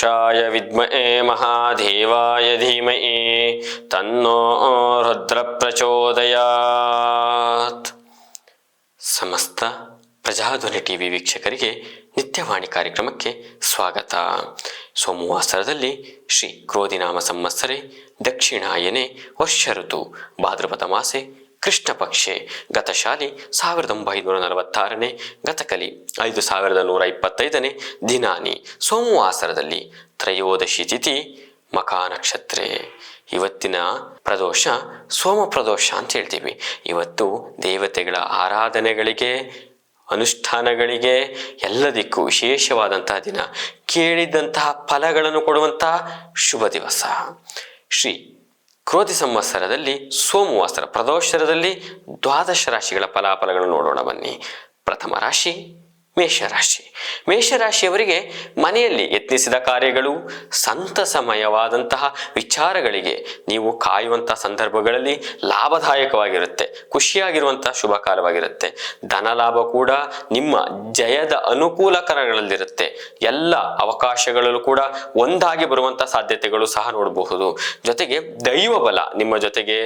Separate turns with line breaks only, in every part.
पुरुषाय विद्महे महादेवाय धीमहि तन्नो रुद्र प्रचोदयात्. ಸಮಸ್ತ ಪ್ರಜಾಧ್ವನಿ ಟಿವಿ ವೀಕ್ಷಕರಿಗೆ ನಿತ್ಯವಾಣಿ ಕಾರ್ಯಕ್ರಮಕ್ಕೆ ಸ್ವಾಗತ. ಸೋಮವಾಸರದಲ್ಲಿ ಶ್ರೀ ಕ್ರೋಧಿನಾಮ ಸಂವತ್ಸರೆ ದಕ್ಷಿಣಾಯನೆ ವರ್ಷ ಋತು ಭಾದ್ರಪದ ಮಾಸೆ ಕೃಷ್ಣ ಪಕ್ಷೆ ಗತಶಾಲಿ 1946ನೇ ಗತಕಲಿ 5125ನೇ ದಿನಾನಿ ಸೋಮವಾಸರದಲ್ಲಿ ತ್ರಯೋದಶಿ ತಿಥಿ ಮಖಾ ನಕ್ಷತ್ರೆ. ಇವತ್ತಿನ ಪ್ರದೋಷ ಸೋಮ ಪ್ರದೋಷ ಅಂತ ಹೇಳ್ತೀವಿ. ಇವತ್ತು ದೇವತೆಗಳ ಆರಾಧನೆಗಳಿಗೆ ಅನುಷ್ಠಾನಗಳಿಗೆ ಎಲ್ಲದಕ್ಕೂ ವಿಶೇಷವಾದಂತಹ ದಿನ, ಕೇಳಿದಂತಹ ಫಲಗಳನ್ನು ಕೊಡುವಂತಹ ಶುಭ ದಿವಸ. ಶ್ರೀ ಕ್ರೋಧಿ ಸಂವತ್ಸರದಲ್ಲಿ ಸೋಮವಾಸರ ಪ್ರದೋಷರದಲ್ಲಿ ದ್ವಾದಶ ರಾಶಿಗಳ ಫಲಾಫಲಗಳನ್ನು ನೋಡೋಣ ಬನ್ನಿ. ಪ್ರಥಮ ರಾಶಿ ಮೇಷರಾಶಿ. ಮೇಷರಾಶಿಯವರಿಗೆ ಮನೆಯಲ್ಲಿ ಯತ್ನಿಸಿದ ಕಾರ್ಯಗಳು ಸಂತಸಮಯವಾದಂತಹ ವಿಚಾರಗಳಿಗೆ ನೀವು ಕಾಯುವಂತಹ ಸಂದರ್ಭಗಳಲ್ಲಿ ಲಾಭದಾಯಕವಾಗಿರುತ್ತೆ, ಖುಷಿಯಾಗಿರುವಂತಹ ಶುಭ ಕಾಲವಾಗಿರುತ್ತೆ. ಧನ ಲಾಭ ಕೂಡ ನಿಮ್ಮ ಜಯದ ಅನುಕೂಲಕರಗಳಲ್ಲಿರುತ್ತೆ. ಎಲ್ಲ ಅವಕಾಶಗಳಲ್ಲೂ ಕೂಡ ಒಂದಾಗಿ ಬರುವಂತಹ ಸಾಧ್ಯತೆಗಳು ಸಹ ನೋಡಬಹುದು. ಜೊತೆಗೆ ದೈವ ಬಲ ನಿಮ್ಮ ಜೊತೆಗೆ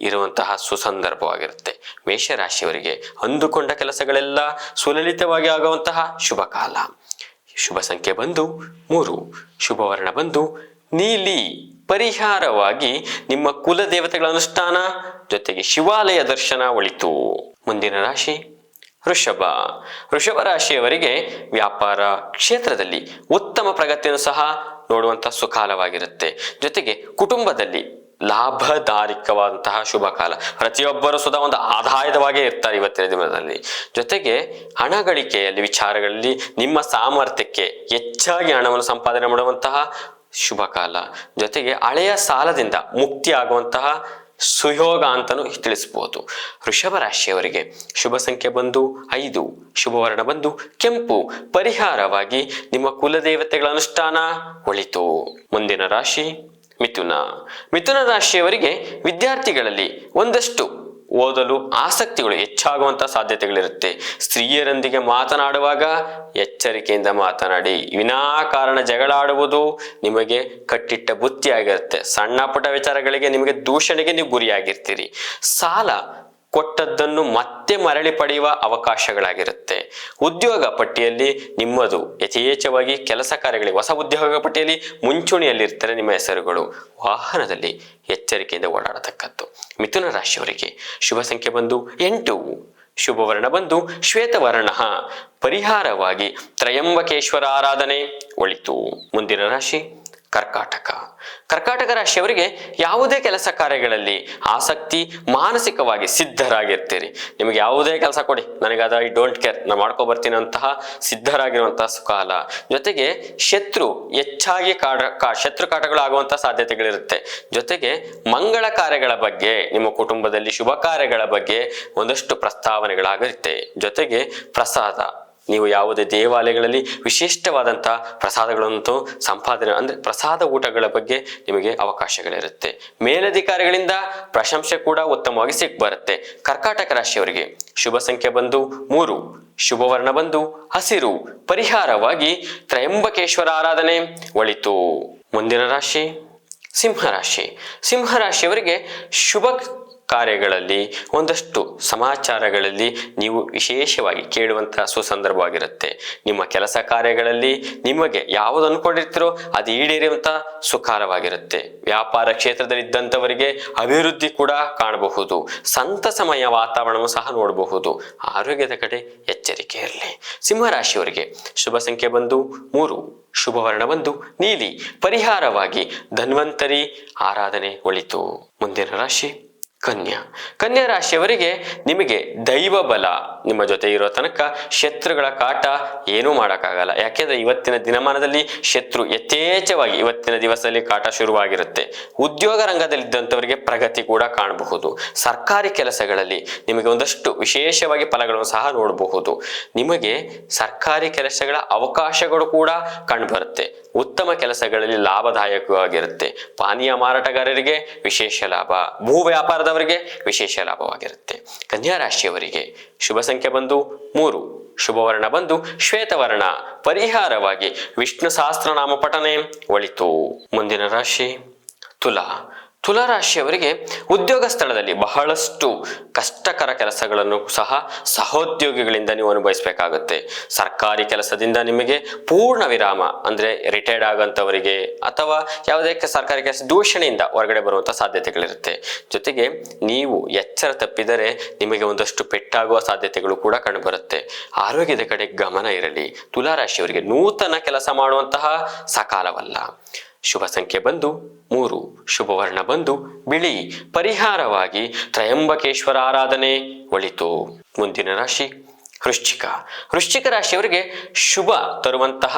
ಇರುವಂತಹ ಸುಸಂದರ್ಭವಾಗಿರುತ್ತೆ. ಮೇಷರಾಶಿಯವರಿಗೆ ಅಂದುಕೊಂಡ ಕೆಲಸಗಳೆಲ್ಲ ಸುಲಲಿತವಾಗಿ ಆಗುವಂತಹ ಶುಭ ಕಾಲ. ಶುಭ ಸಂಖ್ಯೆ ಬಂದು 3, ಶುಭ ವರ್ಣ ಬಂದು ನೀಲಿ. ಪರಿಹಾರವಾಗಿ ನಿಮ್ಮ ಕುಲ ದೇವತೆಗಳ ಅನುಷ್ಠಾನ ಜೊತೆಗೆ ಶಿವಾಲಯ ದರ್ಶನ ಒಳಿತು. ಮುಂದಿನ ರಾಶಿ ವೃಷಭ. ವೃಷಭ ರಾಶಿಯವರಿಗೆ ವ್ಯಾಪಾರ ಕ್ಷೇತ್ರದಲ್ಲಿ ಉತ್ತಮ ಪ್ರಗತಿಯನ್ನು ಸಹ ನೋಡುವಂತಹ ಸುಕಾಲವಾಗಿರುತ್ತೆ. ಜೊತೆಗೆ ಕುಟುಂಬದಲ್ಲಿ ಲಾಭದಾಯಕವಾದಂತಹ ಶುಭ ಕಾಲ. ಪ್ರತಿಯೊಬ್ಬರು ಸುಧಾ ಒಂದು ಆದಾಯದವಾಗೇ ಇರ್ತಾರೆ ಇವತ್ತಿನ ದಿನದಲ್ಲಿ. ಜೊತೆಗೆ ಹಣ ಗಳಿಕೆಯಲ್ಲಿ ವಿಚಾರಗಳಲ್ಲಿ ನಿಮ್ಮ ಸಾಮರ್ಥ್ಯಕ್ಕೆ ಹೆಚ್ಚಾಗಿ ಹಣವನ್ನು ಸಂಪಾದನೆ ಮಾಡುವಂತಹ ಶುಭ ಕಾಲ. ಜೊತೆಗೆ ಹಳೆಯ ಸಾಲದಿಂದ ಮುಕ್ತಿ ಆಗುವಂತಹ ಸುಯೋಗ ಅಂತಲೂ ತಿಳಿಸಬಹುದು. ವೃಷಭ ರಾಶಿಯವರಿಗೆ ಶುಭ ಸಂಖ್ಯೆ ಬಂದು 5, ಶುಭ ವರ್ಣ ಬಂದು ಕೆಂಪು. ಪರಿಹಾರವಾಗಿ ನಿಮ್ಮ ಕುಲದೇವತೆಗಳ ಅನುಷ್ಠಾನ ಒಳಿತು. ಮುಂದಿನ ರಾಶಿ ಮಿಥುನ. ಮಿಥುನ ರಾಶಿಯವರಿಗೆ ವಿದ್ಯಾರ್ಥಿಗಳಲ್ಲಿ ಒಂದಷ್ಟು ಓದಲು ಆಸಕ್ತಿಗಳು ಹೆಚ್ಚಾಗುವಂತಹ ಸಾಧ್ಯತೆಗಳಿರುತ್ತೆ. ಸ್ತ್ರೀಯರೊಂದಿಗೆ ಮಾತನಾಡುವಾಗ ಎಚ್ಚರಿಕೆಯಿಂದ ಮಾತನಾಡಿ. ವಿನಾಕಾರಣ ಜಗಳಾಡುವುದು ನಿಮಗೆ ಕಟ್ಟಿಟ್ಟ ಬುತ್ತಿಯಾಗಿರುತ್ತೆ. ಸಣ್ಣ ಪುಟ್ಟ ವಿಚಾರಗಳಿಗೆ ನಿಮಗೆ ದೂಷಣೆಗೆ ನೀವು ಗುರಿಯಾಗಿರ್ತೀರಿ. ಸಾಲ ಕೊಟ್ಟದ್ದನ್ನು ಮತ್ತೆ ಮರಳಿ ಪಡೆಯುವ ಅವಕಾಶಗಳಾಗಿರುತ್ತೆ. ಉದ್ಯೋಗ ಪಟ್ಟಿಯಲ್ಲಿ ನಿಮ್ಮದು ಯಥೇಚ್ಛವಾಗಿ ಕೆಲಸ ಕಾರ್ಯಗಳಿಗೆ ಹೊಸ ಉದ್ಯೋಗ ಪಟ್ಟಿಯಲ್ಲಿ ಮುಂಚೂಣಿಯಲ್ಲಿರ್ತಾರೆ ನಿಮ್ಮ ಹೆಸರುಗಳು. ವಾಹನದಲ್ಲಿ ಎಚ್ಚರಿಕೆಯಿಂದ ಓಡಾಡತಕ್ಕದ್ದು. ಮಿಥುನ ರಾಶಿಯವರಿಗೆ ಶುಭ ಸಂಖ್ಯೆ ಬಂದು 8, ಶುಭ ವರ್ಣ ಬಂದು ಶ್ವೇತವರ್ಣ. ಪರಿಹಾರವಾಗಿ ತ್ರಯಂಬಕೇಶ್ವರ ಆರಾಧನೆ ಒಳಿತು. ಮುಂದಿನ ರಾಶಿ ಕರ್ಕಾಟಕ. ಕರ್ಕಾಟಕ ರಾಶಿಯವರಿಗೆ ಯಾವುದೇ ಕೆಲಸ ಕಾರ್ಯಗಳಲ್ಲಿ ಆಸಕ್ತಿ, ಮಾನಸಿಕವಾಗಿ ಸಿದ್ಧರಾಗಿರ್ತೀರಿ. ನಿಮಗೆ ಯಾವುದೇ ಕೆಲಸ ಕೊಡಿ, ನನಗದ ಐ ಡೋಂಟ್ ಕೇರ್, ನಾನು ಮಾಡ್ಕೊಬರ್ತೀನಿ ಅಂತಹ ಸಿದ್ಧರಾಗಿರುವಂತಹ ಸುಕಾಲ. ಜೊತೆಗೆ ಶತ್ರು ಹೆಚ್ಚಾಗಿ ಶತ್ರು ಕಾಟಗಳು ಆಗುವಂತಹ ಸಾಧ್ಯತೆಗಳಿರುತ್ತೆ. ಜೊತೆಗೆ ಮಂಗಳ ಕಾರ್ಯಗಳ ಬಗ್ಗೆ, ನಿಮ್ಮ ಕುಟುಂಬದಲ್ಲಿ ಶುಭ ಕಾರ್ಯಗಳ ಬಗ್ಗೆ ಒಂದಷ್ಟು ಪ್ರಸ್ತಾವನೆಗಳಾಗುತ್ತೆ. ಜೊತೆಗೆ ಪ್ರಸಾದ, ನೀವು ಯಾವುದೇ ದೇವಾಲಯಗಳಲ್ಲಿ ವಿಶಿಷ್ಟವಾದಂತಹ ಪ್ರಸಾದಗಳಂತೂ ಸಂಪಾದನೆ ಅಂದ್ರೆ ಪ್ರಸಾದ ಊಟಗಳ ಬಗ್ಗೆ ನಿಮಗೆ ಅವಕಾಶಗಳಿರುತ್ತೆ. ಮೇಲಧಿಕಾರಿಗಳಿಂದ ಪ್ರಶಂಸೆ ಕೂಡ ಉತ್ತಮವಾಗಿ ಸಿಗ್ಬರುತ್ತೆ. ಕರ್ಕಾಟಕ ರಾಶಿಯವರಿಗೆ ಶುಭ ಸಂಖ್ಯೆ ಬಂದು 3, ಶುಭ ವರ್ಣ ಬಂದು ಹಸಿರು. ಪರಿಹಾರವಾಗಿ ತ್ರಯಂಬಕೇಶ್ವರ ಆರಾಧನೆ ಒಳಿತು. ಮುಂದಿನ ರಾಶಿ ಸಿಂಹರಾಶಿ. ಸಿಂಹರಾಶಿಯವರಿಗೆ ಶುಭ ಕಾರ್ಯಗಳಲ್ಲಿ ಒಂದಷ್ಟು ಸಮಾಚಾರಗಳಲ್ಲಿ ನೀವು ವಿಶೇಷವಾಗಿ ಕೇಳುವಂತಹ ಸುಸಂದರ್ಭವಾಗಿರುತ್ತೆ. ನಿಮ್ಮ ಕೆಲಸ ಕಾರ್ಯಗಳಲ್ಲಿ ನಿಮಗೆ ಯಾವುದು ಅನ್ಕೊಂಡಿರ್ತೀರೋ ಅದು ಈಡೇರುವಂತಹ ಸುಕಾಲವಾಗಿರುತ್ತೆ. ವ್ಯಾಪಾರ ಕ್ಷೇತ್ರದಲ್ಲಿ ಇದ್ದಂಥವರಿಗೆ ಅಭಿವೃದ್ಧಿ ಕೂಡ ಕಾಣಬಹುದು. ಸಂತಸಮಯ ವಾತಾವರಣವನ್ನು ಸಹ ನೋಡಬಹುದು. ಆರೋಗ್ಯದ ಕಡೆ ಎಚ್ಚರಿಕೆ ಇರಲಿ. ಸಿಂಹರಾಶಿಯವರಿಗೆ ಶುಭ ಸಂಖ್ಯೆ ಬಂದು 3, ಶುಭ ವರ್ಣ ಬಂದು ನೀಲಿ. ಪರಿಹಾರವಾಗಿ ಧನ್ವಂತರಿ ಆರಾಧನೆ ಒಳಿತು. ಮುಂದಿನ ರಾಶಿ ಕನ್ಯಾ. ಕನ್ಯಾ ರಾಶಿಯವರಿಗೆ ನಿಮಗೆ ದೈವ ಬಲ ನಿಮ್ಮ ಜೊತೆ ಇರೋ ತನಕ ಶತ್ರುಗಳ ಕಾಟ ಏನೂ ಮಾಡೋಕ್ಕಾಗಲ್ಲ. ಯಾಕೆಂದ್ರೆ ಇವತ್ತಿನ ದಿನಮಾನದಲ್ಲಿ ಶತ್ರು ಯಥೇಚ್ಛವಾಗಿ ಇವತ್ತಿನ ದಿವಸದಲ್ಲಿ ಕಾಟ ಶುರುವಾಗಿರುತ್ತೆ. ಉದ್ಯೋಗ ರಂಗದಲ್ಲಿದ್ದಂಥವರಿಗೆ ಪ್ರಗತಿ ಕೂಡ ಕಾಣಬಹುದು. ಸರ್ಕಾರಿ ಕೆಲಸಗಳಲ್ಲಿ ನಿಮಗೆ ಒಂದಷ್ಟು ವಿಶೇಷವಾಗಿ ಫಲಗಳನ್ನು ಸಹ ನೋಡಬಹುದು. ನಿಮಗೆ ಸರ್ಕಾರಿ ಕೆಲಸಗಳ ಅವಕಾಶಗಳು ಕೂಡ ಕಂಡುಬರುತ್ತೆ. ಉತ್ತಮ ಕೆಲಸಗಳಲ್ಲಿ ಲಾಭದಾಯಕವಾಗಿರುತ್ತೆ. ಪಾನೀಯ ಮಾರಾಟಗಾರರಿಗೆ ವಿಶೇಷ ಲಾಭ. ಭೂ ವ್ಯಾಪಾರದ ಮಾಡುವಂಥವರಿಗೆ ವಿಶೇಷ ಲಾಭವಾಗಿರುತ್ತೆ. ಕನ್ಯಾ ರಾಶಿಯವರಿಗೆ ಶುಭ ಸಂಖ್ಯೆ ಬಂದು 3, ಶುಭವರ್ಣ ಬಂದು ಶ್ವೇತವರ್ಣ. ಪರಿಹಾರವಾಗಿ ವಿಷ್ಣು ಸಹಸ್ರನಾಮ ಪಠನೆ ಒಳಿತು. ಮುಂದಿನ ರಾಶಿ ತುಲಾ. ತುಲಾ ರಾಶಿಯವರಿಗೆ ಉದ್ಯೋಗ ಸ್ಥಳದಲ್ಲಿ ಬಹಳಷ್ಟು ಕಷ್ಟಕರ ಕೆಲಸಗಳನ್ನು ಸಹ ಸಹೋದ್ಯೋಗಿಗಳಿಂದ ನೀವು ಅನುಭವಿಸಬೇಕಾಗುತ್ತೆ. ಸರ್ಕಾರಿ ಕೆಲಸದಿಂದ ನಿಮಗೆ ಪೂರ್ಣ ವಿರಾಮ, ಅಂದ್ರೆ ರಿಟೈರ್ಡ್ ಆಗಂತವರಿಗೆ ಅಥವಾ ಯಾವುದೇ ಸರ್ಕಾರಿ ಕೆಲಸ ದೂಷಣೆಯಿಂದ ಹೊರಗಡೆ ಬರುವಂತ ಸಾಧ್ಯತೆಗಳಿರುತ್ತೆ. ಜೊತೆಗೆ ನೀವು ಎಚ್ಚರ ತಪ್ಪಿದರೆ ನಿಮಗೆ ಒಂದಷ್ಟು ಪೆಟ್ಟಾಗುವ ಸಾಧ್ಯತೆಗಳು ಕೂಡ ಕಂಡುಬರುತ್ತೆ. ಆರೋಗ್ಯದ ಕಡೆ ಗಮನ ಇರಲಿ. ತುಲಾ ರಾಶಿಯವರಿಗೆ ನೂತನ ಕೆಲಸ ಮಾಡುವಂತಹ ಸಕಾಲವಲ್ಲ. ಶುಭ ಸಂಖ್ಯೆ ಬಂದು 3, ಶುಭವರ್ಣ ಬಂದು ಬಿಳಿ. ಪರಿಹಾರವಾಗಿ ತ್ರಯಂಬಕೇಶ್ವರ ಆರಾಧನೆ ಒಳಿತು. ಮುಂದಿನ ರಾಶಿ ವೃಶ್ಚಿಕ. ವೃಶ್ಚಿಕ ರಾಶಿಯವರಿಗೆ ಶುಭ ತರುವಂತಹ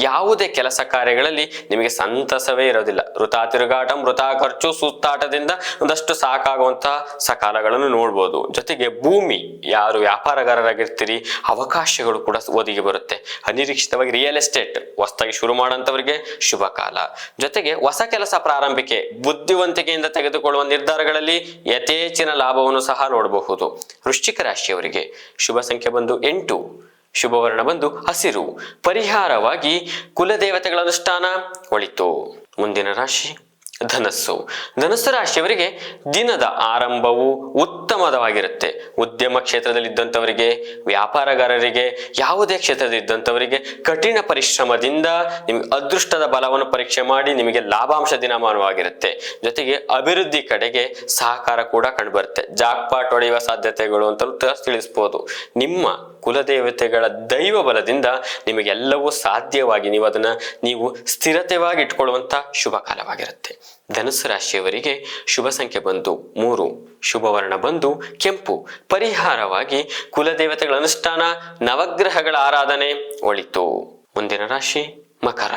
ಯಾವುದೇ ಕೆಲಸ ಕಾರ್ಯಗಳಲ್ಲಿ ನಿಮಗೆ ಸಂತಸವೇ ಇರೋದಿಲ್ಲ. ವೃಥಾ ತಿರುಗಾಟ, ವೃಥಾ ಖರ್ಚು, ಸುತ್ತಾಟದಿಂದ ಒಂದಷ್ಟು ಸಾಕಾಗುವಂತಹ ಸಕಾಲಗಳನ್ನು ನೋಡ್ಬೋದು. ಜೊತೆಗೆ ಭೂಮಿ, ಯಾರು ವ್ಯಾಪಾರಗಾರರಾಗಿರ್ತೀರಿ, ಅವಕಾಶಗಳು ಕೂಡ ಒದಗಿ ಬರುತ್ತೆ. ಅನಿರೀಕ್ಷಿತವಾಗಿ ರಿಯಲ್ ಎಸ್ಟೇಟ್ ಹೊಸದಾಗಿ ಶುರು ಮಾಡೋಂಥವ್ರಿಗೆ ಶುಭ ಕಾಲ. ಜೊತೆಗೆ ಹೊಸ ಕೆಲಸ ಪ್ರಾರಂಭಿಕೆ, ಬುದ್ಧಿವಂತಿಕೆಯಿಂದ ತೆಗೆದುಕೊಳ್ಳುವ ನಿರ್ಧಾರಗಳಲ್ಲಿ ಯಥೇಚ್ಛಿನ ಲಾಭವನ್ನು ಸಹ ನೋಡಬಹುದು. ವೃಶ್ಚಿಕ ರಾಶಿಯವರಿಗೆ ಶುಭ ಸಂಖ್ಯೆ ಬಂದು 8, ಶುಭವರ್ಣ ಬಂದು ಹಸಿರು. ಪರಿಹಾರವಾಗಿ ಕುಲದೇವತೆಗಳ ಅನುಷ್ಠಾನ ಒಳಿತು. ಮುಂದಿನ ರಾಶಿ ಧನಸ್ಸು. ಧನಸ್ಸು ರಾಶಿಯವರಿಗೆ ದಿನದ ಆರಂಭವು ಉತ್ತಮವಾಗಿರುತ್ತೆ. ಉದ್ಯಮ ಕ್ಷೇತ್ರದಲ್ಲಿ ಇದ್ದಂಥವರಿಗೆ, ವ್ಯಾಪಾರಗಾರರಿಗೆ, ಯಾವುದೇ ಕ್ಷೇತ್ರದಲ್ಲಿ ಇದ್ದಂಥವರಿಗೆ ಕಠಿಣ ಪರಿಶ್ರಮದಿಂದ ನಿಮಗೆ ಅದೃಷ್ಟದ ಬಲವನ್ನು ಪರೀಕ್ಷೆ ಮಾಡಿ ನಿಮಗೆ ಲಾಭಾಂಶ ದಿನಮಾನವಾಗಿರುತ್ತೆ. ಜೊತೆಗೆ ಅಭಿವೃದ್ಧಿ ಕಡೆಗೆ ಸಹಕಾರ ಕೂಡ ಕಂಡುಬರುತ್ತೆ. ಜಾಕ್ಪಾಟ್ ಹೊಡೆಯುವ ಸಾಧ್ಯತೆಗಳು ಅಂತ ತಿಳಿಸ್ಬೋದು. ನಿಮ್ಮ ಕುಲದೇವತೆಗಳ ದೈವ ಬಲದಿಂದ ನಿಮಗೆಲ್ಲವೂ ಸಾಧ್ಯವಾಗಿ ನೀವು ಸ್ಥಿರತೆವಾಗಿ ಇಟ್ಕೊಳ್ಳುವಂತ ಶುಭ ಕಾಲವಾಗಿರುತ್ತೆ. ಧನುಸ್ಸು ರಾಶಿಯವರಿಗೆ ಶುಭ ಸಂಖ್ಯೆ ಬಂದು 3, ಶುಭವರ್ಣ ಬಂದು ಕೆಂಪು. ಪರಿಹಾರವಾಗಿ ಕುಲದೇವತೆಗಳ ಅನುಷ್ಠಾನ, ನವಗ್ರಹಗಳ ಆರಾಧನೆ ಒಳಿತು. ಮುಂದಿನ ರಾಶಿ ಮಕರ.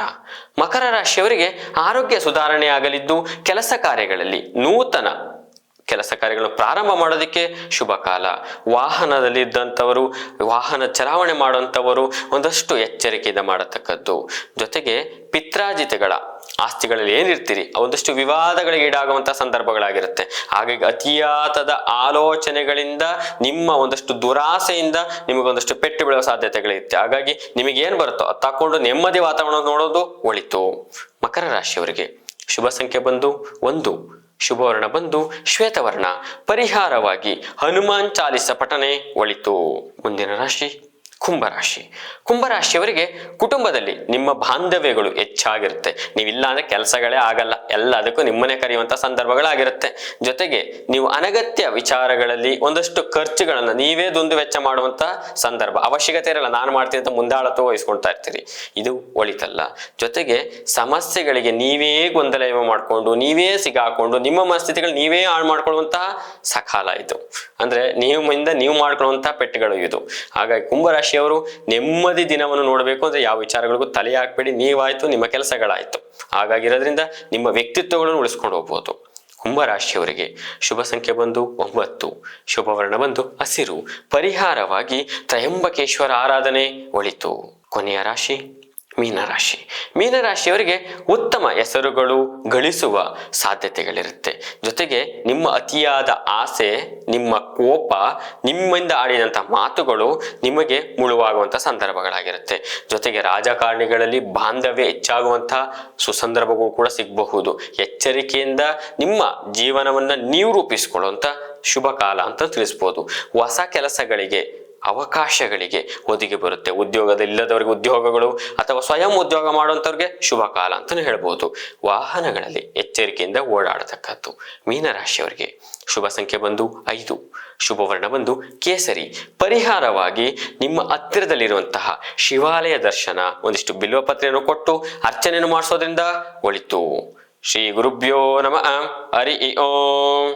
ಮಕರ ರಾಶಿಯವರಿಗೆ ಆರೋಗ್ಯ ಸುಧಾರಣೆ ಆಗಲಿದ್ದು ಕೆಲಸ ಕಾರ್ಯಗಳಲ್ಲಿ ನೂತನ ಕೆಲಸ ಕಾರ್ಯಗಳನ್ನು ಪ್ರಾರಂಭ ಮಾಡೋದಕ್ಕೆ ಶುಭ ಕಾಲ. ವಾಹನದಲ್ಲಿ ಇದ್ದಂಥವರು, ವಾಹನ ಚಲಾವಣೆ ಮಾಡುವಂಥವರು ಒಂದಷ್ಟು ಎಚ್ಚರಿಕೆಯಿಂದ ಮಾಡತಕ್ಕದ್ದು. ಜೊತೆಗೆ ಪಿತ್ರಾಜಿತಗಳ ಆಸ್ತಿಗಳಲ್ಲಿ ಏನಿರ್ತೀರಿ ಒಂದಷ್ಟು ವಿವಾದಗಳಿಗೆ ಈಡಾಗುವಂತಹ ಸಂದರ್ಭಗಳಾಗಿರುತ್ತೆ. ಹಾಗಾಗಿ ಅತಿಯಾದ ಆಲೋಚನೆಗಳಿಂದ, ನಿಮ್ಮ ಒಂದಷ್ಟು ದುರಾಸೆಯಿಂದ ನಿಮಗೊಂದಷ್ಟು ಪೆಟ್ಟು ಬೀಳುವ ಸಾಧ್ಯತೆಗಳಿರುತ್ತೆ. ಹಾಗಾಗಿ ನಿಮಗೆ ಏನ್ ಬರುತ್ತೋ ಅದು ತಕೊಂಡು ನೆಮ್ಮದಿ ವಾತಾವರಣ ನೋಡೋದು ಒಳಿತು. ಮಕರ ರಾಶಿಯವರಿಗೆ ಶುಭ ಸಂಖ್ಯೆ ಬಂದು 1, ಶುಭವರ್ಣ ಬಂದು ಶ್ವೇತವರ್ಣ. ಪರಿಹಾರವಾಗಿ ಹನುಮಾನ್ ಚಾಲಿಸ ಪಠನೆ ಒಳಿತು. ಮುಂದಿನ ರಾಶಿ ಕುಂಭರಾಶಿ. ಕುಂಭರಾಶಿಯವರಿಗೆ ಕುಟುಂಬದಲ್ಲಿ ನಿಮ್ಮ ಬಾಂಧವ್ಯಗಳು ಹೆಚ್ಚಾಗಿರುತ್ತೆ. ನೀವಿಲ್ಲ ಅಂದ್ರೆ ಕೆಲಸಗಳೇ ಆಗಲ್ಲ, ಎಲ್ಲದಕ್ಕೂ ನಿಮ್ಮನೆ ಕರೆಯುವಂತ ಸಂದರ್ಭಗಳಾಗಿರುತ್ತೆ. ಜೊತೆಗೆ ನೀವು ಅನಗತ್ಯ ವಿಚಾರಗಳಲ್ಲಿ ಒಂದಷ್ಟು ಖರ್ಚುಗಳನ್ನ ನೀವೇ ದುಂದು ವೆಚ್ಚ ಮಾಡುವಂತ ಸಂದರ್ಭ. ಅವಶ್ಯಕತೆ ಇರಲ್ಲ, ನಾನು ಮಾಡ್ತೀನಿ ಅಂತ ಮುಂದಾಳತ್ವ ವಹಿಸ್ಕೊಳ್ತಾ ಇರ್ತೀರಿ, ಇದು ಒಳಿತಲ್ಲ. ಜೊತೆಗೆ ಸಮಸ್ಯೆಗಳಿಗೆ ನೀವೇ ಗೊಂದಲ ಮಾಡ್ಕೊಂಡು, ನೀವೇ ಸಿಗಾಕೊಂಡು, ನಿಮ್ಮ ಮನಸ್ಥಿತಿಗಳು ನೀವೇ ಹಾಳು ಮಾಡ್ಕೊಳ್ಳುವಂತಹ ಸಕಾಲ ಇದು. ಅಂದ್ರೆ ನೀವು ಮಾಡ್ಕೊಳ್ಳುವಂತಹ ಪೆಟ್ಟುಗಳು ಇದು. ಹಾಗಾಗಿ ಕುಂಭರಾಶಿ ಅವರು ನೆಮ್ಮದಿ ದಿನವನ್ನು ನೋಡಬೇಕು ಅಂದ್ರೆ ಯಾವ ವಿಚಾರಗಳಿಗೂ ತಲೆ ಹಾಕ್ಬೇಡಿ. ನೀವಾಯ್ತು, ನಿಮ್ಮ ಕೆಲಸಗಳಾಯ್ತು. ಹಾಗಾಗಿರೋದ್ರಿಂದ ನಿಮ್ಮ ವ್ಯಕ್ತಿತ್ವಗಳನ್ನು ಉಳಿಸ್ಕೊಂಡು ಹೋಗ್ಬೋದು. ಕುಂಭರಾಶಿಯವರಿಗೆ ಶುಭ ಸಂಖ್ಯೆ ಬಂದು 9, ಶುಭವರ್ಣ ಬಂದು ಹಸಿರು. ಪರಿಹಾರವಾಗಿ ತ್ರಯಂಬಕೇಶ್ವರ ಆರಾಧನೆ ಒಳಿತು. ಕೊನೆಯ ರಾಶಿ ಮೀನರಾಶಿ. ಮೀನರಾಶಿಯವರಿಗೆ ಉತ್ತಮ ಹೆಸರುಗಳು ಗಳಿಸುವ ಸಾಧ್ಯತೆಗಳಿರುತ್ತೆ. ಜೊತೆಗೆ ನಿಮ್ಮ ಅತಿಯಾದ ಆಸೆ, ನಿಮ್ಮ ಕೋಪ, ನಿಮ್ಮಿಂದ ಆಡಿದಂಥ ಮಾತುಗಳು ನಿಮಗೆ ಮುಳುವಾಗುವಂಥ ಸಂದರ್ಭಗಳಾಗಿರುತ್ತೆ. ಜೊತೆಗೆ ರಾಜಕಾರಣಿಗಳಲ್ಲಿ ಬಾಂಧವ್ಯ ಹೆಚ್ಚಾಗುವಂತಹ ಸುಸಂದರ್ಭಗಳು ಕೂಡ ಸಿಗಬಹುದು. ಎಚ್ಚರಿಕೆಯಿಂದ ನಿಮ್ಮ ಜೀವನವನ್ನ ನೀವು ರೂಪಿಸಿಕೊಳ್ಳುವಂಥ ಶುಭ ಕಾಲ ಅಂತ ತಿಳಿಸ್ಬೋದು. ಹೊಸ ಕೆಲಸಗಳಿಗೆ, ಅವಕಾಶಗಳಿಗೆ ಒದಗಿ ಬರುತ್ತೆ. ಉದ್ಯೋಗದಲ್ಲಿಲ್ಲದವರಿಗೆ ಉದ್ಯೋಗಗಳು ಅಥವಾ ಸ್ವಯಂ ಉದ್ಯೋಗ ಮಾಡುವಂಥವ್ರಿಗೆ ಶುಭ ಕಾಲ ಅಂತಾನು ಹೇಳ್ಬೋದು. ವಾಹನಗಳಲ್ಲಿ ಎಚ್ಚರಿಕೆಯಿಂದ ಓಡಾಡತಕ್ಕದ್ದು. ಮೀನರಾಶಿಯವರಿಗೆ ಶುಭ ಸಂಖ್ಯೆ ಬಂದು 5, ಶುಭವರ್ಣ ಬಂದು ಕೇಸರಿ. ಪರಿಹಾರವಾಗಿ ನಿಮ್ಮ ಹತ್ತಿರದಲ್ಲಿರುವಂತಹ ಶಿವಾಲಯ ದರ್ಶನ, ಒಂದಿಷ್ಟು ಬಿಲ್ವಪತ್ರೆಯನ್ನು ಕೊಟ್ಟು ಅರ್ಚನೆಯನ್ನು ಮಾಡಿಸೋದ್ರಿಂದ ಒಳಿತು. ಶ್ರೀ ಗುರುಭ್ಯೋ ನಮಃ. ಹರಿ ಓಂ.